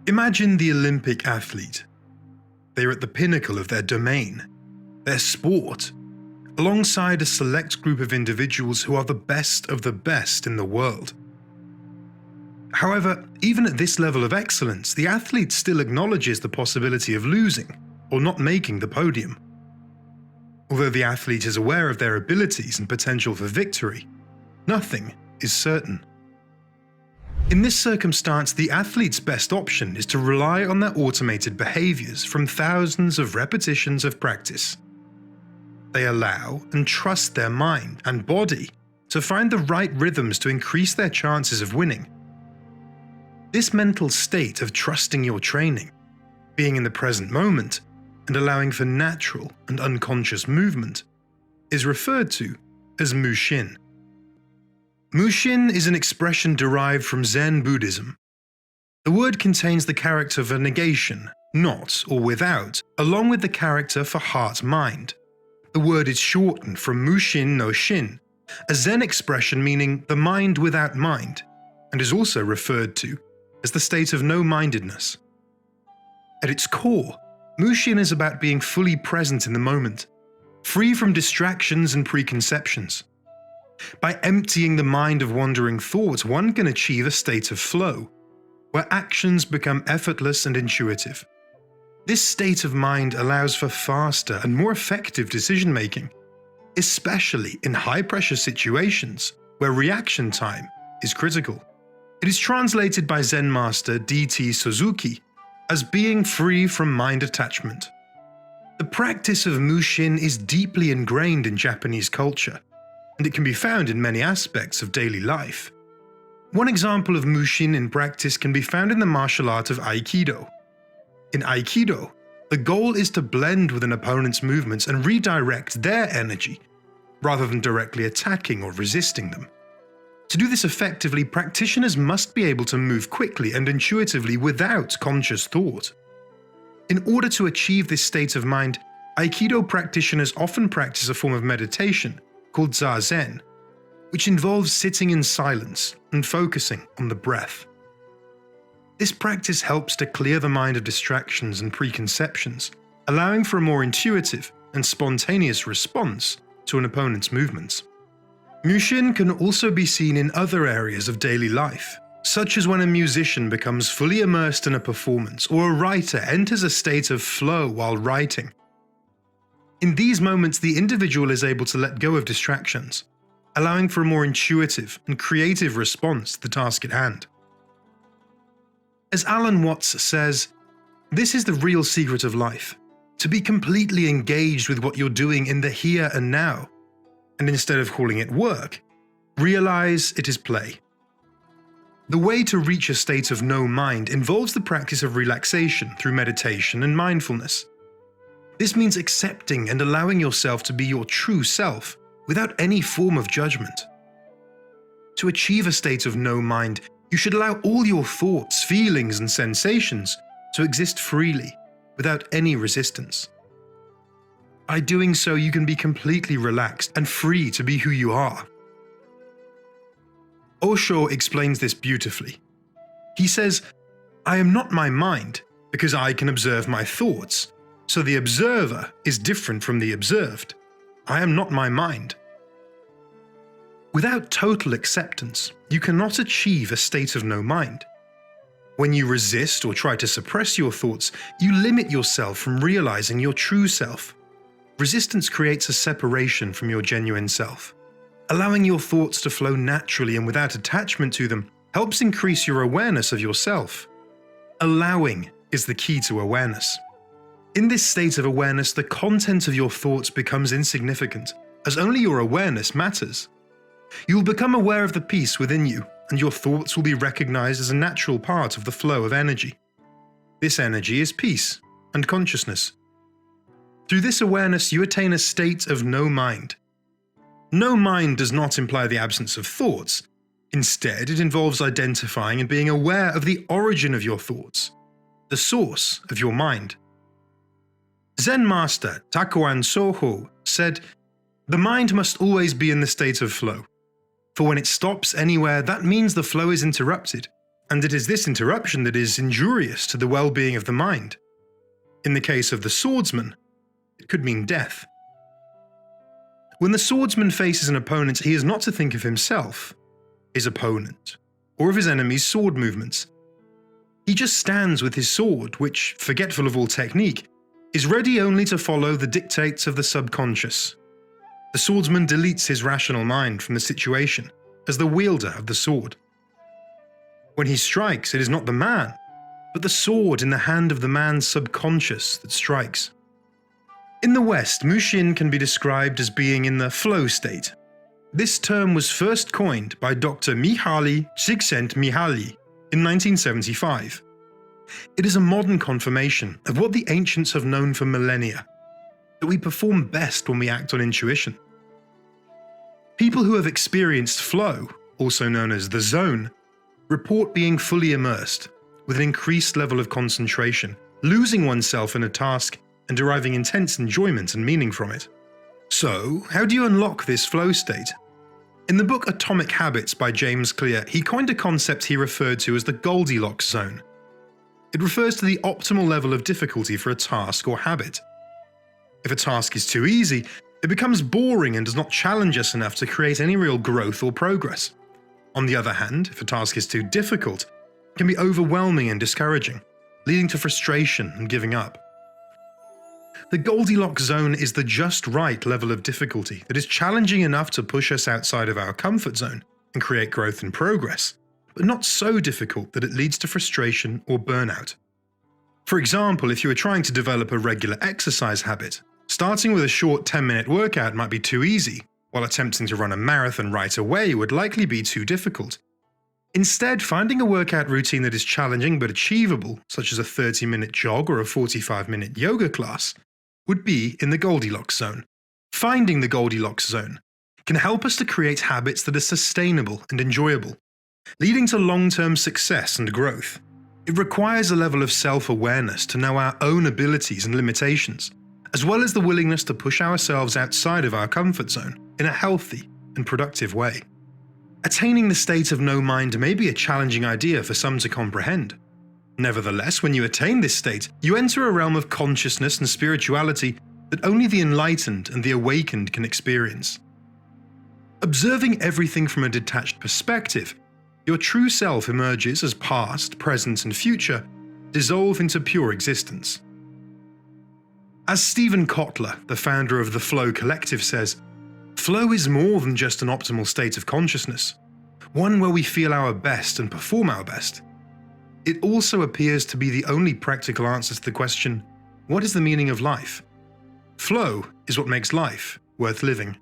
Imagine the Olympic athlete. They are at the pinnacle of their domain, their sport, alongside a select group of individuals who are the best of the best in the world. However, even at this level of excellence, the athlete still acknowledges the possibility of losing or not making the podium. Although the athlete is aware of their abilities and potential for victory, nothing is certain. In this circumstance, the athlete's best option is to rely on their automated behaviors from thousands of repetitions of practice. They allow and trust their mind and body to find the right rhythms to increase their chances of winning. This mental state of trusting your training, being in the present moment, and allowing for natural and unconscious movement is referred to as Mushin. Mushin is an expression derived from Zen Buddhism. The word contains the character for negation, not or without, along with the character for heart-mind. The word is shortened from Mushin no Shin, a Zen expression meaning the mind without mind, and is also referred to as the state of no-mindedness. At its core, Mushin is about being fully present in the moment, free from distractions and preconceptions. By emptying the mind of wandering thoughts, one can achieve a state of flow, where actions become effortless and intuitive. This state of mind allows for faster and more effective decision-making, especially in high-pressure situations where reaction time is critical. It is translated by Zen master D.T. Suzuki as being free from mind attachment. The practice of Mushin is deeply ingrained in Japanese culture, and it can be found in many aspects of daily life. One example of Mushin in practice can be found in the martial art of Aikido. In Aikido, the goal is to blend with an opponent's movements and redirect their energy, rather than directly attacking or resisting them. To do this effectively, practitioners must be able to move quickly and intuitively without conscious thought. In order to achieve this state of mind, Aikido practitioners often practice a form of meditation called Zazen, which involves sitting in silence and focusing on the breath. This practice helps to clear the mind of distractions and preconceptions, allowing for a more intuitive and spontaneous response to an opponent's movements. Mushin can also be seen in other areas of daily life, such as when a musician becomes fully immersed in a performance or a writer enters a state of flow while writing. In these moments, the individual is able to let go of distractions, allowing for a more intuitive and creative response to the task at hand. As Alan Watts says, "This is the real secret of life, to be completely engaged with what you're doing in the here and now, and instead of calling it work, realize it is play." The way to reach a state of no mind involves the practice of relaxation through meditation and mindfulness. This means accepting and allowing yourself to be your true self without any form of judgment. To achieve a state of no mind, you should allow all your thoughts, feelings, and sensations to exist freely, without any resistance. By doing so, you can be completely relaxed and free to be who you are. Osho explains this beautifully. He says, "I am not my mind because I can observe my thoughts, so the observer is different from the observed. I am not my mind." Without total acceptance, you cannot achieve a state of no mind. When you resist or try to suppress your thoughts, you limit yourself from realizing your true self. Resistance creates a separation from your genuine self. Allowing your thoughts to flow naturally and without attachment to them helps increase your awareness of yourself. Allowing is the key to awareness. In this state of awareness, the content of your thoughts becomes insignificant, as only your awareness matters. You will become aware of the peace within you, and your thoughts will be recognized as a natural part of the flow of energy. This energy is peace and consciousness. Through this awareness, you attain a state of no mind. No mind does not imply the absence of thoughts. Instead, it involves identifying and being aware of the origin of your thoughts, the source of your mind. Zen master Takuan Soho said, "The mind must always be in the state of flow. For when it stops anywhere, that means the flow is interrupted, and it is this interruption that is injurious to the well-being of the mind. In the case of the swordsman, it could mean death. When the swordsman faces an opponent, he is not to think of himself, his opponent, or of his enemy's sword movements. He just stands with his sword, which, forgetful of all technique, is ready only to follow the dictates of the subconscious. The swordsman deletes his rational mind from the situation as the wielder of the sword. When he strikes, it is not the man, but the sword in the hand of the man's subconscious that strikes. In the West, Mushin can be described as being in the flow state. This term was first coined by Dr. Mihaly Csikszentmihalyi in 1975. It is a modern confirmation of what the ancients have known for millennia, that we perform best when we act on intuition. People who have experienced flow, also known as the zone, report being fully immersed, with an increased level of concentration, losing oneself in a task and deriving intense enjoyment and meaning from it. So, how do you unlock this flow state? In the book Atomic Habits by James Clear, he coined a concept he referred to as the Goldilocks zone. It refers to the optimal level of difficulty for a task or habit. If a task is too easy, it becomes boring and does not challenge us enough to create any real growth or progress. On the other hand, if a task is too difficult, it can be overwhelming and discouraging, leading to frustration and giving up. The Goldilocks zone is the just right level of difficulty that is challenging enough to push us outside of our comfort zone and create growth and progress, but not so difficult that it leads to frustration or burnout. For example, if you are trying to develop a regular exercise habit, starting with a short 10-minute workout might be too easy, while attempting to run a marathon right away would likely be too difficult. Instead, finding a workout routine that is challenging but achievable, such as a 30-minute jog or a 45-minute yoga class, would be in the Goldilocks zone. Finding the Goldilocks zone can help us to create habits that are sustainable and enjoyable, leading to long-term success and growth. It requires a level of self-awareness to know our own abilities and limitations, as well as the willingness to push ourselves outside of our comfort zone in a healthy and productive way. Attaining the state of no mind may be a challenging idea for some to comprehend. Nevertheless, when you attain this state, you enter a realm of consciousness and spirituality that only the enlightened and the awakened can experience. Observing everything from a detached perspective, your true self emerges as past, present, and future dissolve into pure existence. As Stephen Kotler, the founder of the Flow Collective, says, flow is more than just an optimal state of consciousness, one where we feel our best and perform our best. It also appears to be the only practical answer to the question, what is the meaning of life? Flow is what makes life worth living.